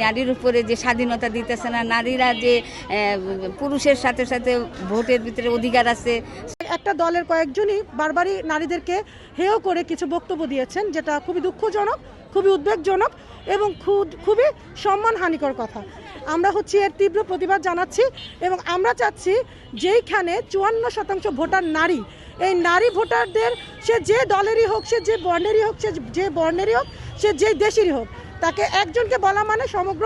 নারীর উপরে যে স্বাধীনতা দিতেছে না, নারীরা যে পুরুষের সাথে সাথে ভোটের ভিতরে অধিকার আছে। একটা দলের কয়েকজনই বারবারই নারীদেরকে হেয় করে কিছু বক্তব্য দিয়েছেন, যেটা খুবই দুঃখজনক, খুবই উদ্বেগজনক এবং খুবই সম্মানহানিকর কথা। আমরা এর তীব্র প্রতিবাদ জানাচ্ছি এবং আমরা চাচ্ছি যেইখানে 54% ভোটার নারী, এই নারী ভোটারদের সে যে দলেরই হোক, সে যে বর্ণেরই হোক, সে যে বর্ণেরই হোক, সে যে দেশেরই হোক, তাকে একজনকে বলা মানে সমগ্র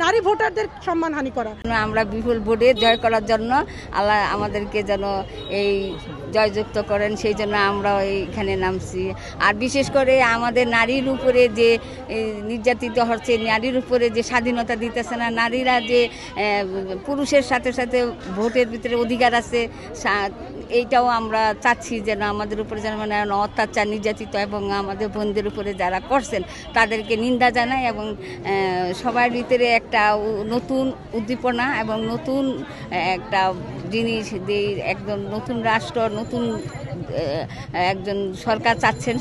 নারী ভোটারদের সম্মানহানি করা। আমরা বিপুল ভোটে জয় করার জন্য আল্লাহ আমাদেরকে যেন এই জয়যুক্ত করেন, সেই জন্য আমরা এইখানে নামছি। আর বিশেষ করে আমাদের নারীর উপরে যে নির্যাতিত হচ্ছে, নারীর উপরে যে স্বাধীনতা দিতেছে না, নারীরা যে পুরুষের সাথে সাথে ভোটের ভিতরে অধিকার আছে, এইটাও আমরা চাচ্ছি যেন আমাদের উপরে যেন মানে অত্যাচার নির্যাতিত এবং আমাদের বোনদের উপরে যারা করছেন তাদেরকে নিন্দা জানাই এবং সবার ভিতরে একটা নতুন উদ্দীপনা এবং নতুন একটা জিনিস দিয়ে একজন নতুন রাষ্ট্র, নতুন একজন সরকার চাচ্ছেন।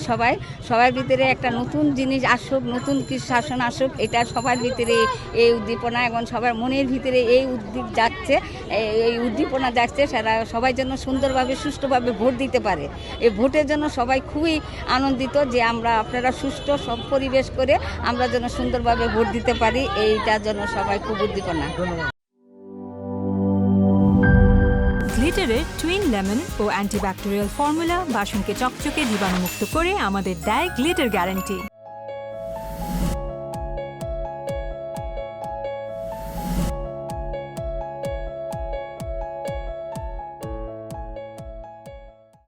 সবার ভিতরে একটা নতুন জিনিস আসুক, নতুন কিছু শাসন আসুক, এটা সবার ভিতরে এই উদ্দীপনা এবং সবার মনের ভিতরে এই উদ্দীপনা যাচ্ছে। সেটা সবাই যেন সুন্দরভাবে সুষ্ঠুভাবে ভোট দিতে পারে। এই ভোটের জন্য সবাই খুবই আনন্দিত যে আপনারা সুষ্ঠু সব পরিবেশ করে আমরা যেন সুন্দরভাবে ভোট দিতে পারি, এইটার জন্য সবাই খুব উদ্দীপনা। গ্লিটারের টুইন লেমন ও অ্যান্টিব্যাকটেরিয়াল ফর্মুলা বাসনকে চকচকে জীবাণুমুক্ত করে আমাদের দেয় গ্লিটার গ্যারান্টি।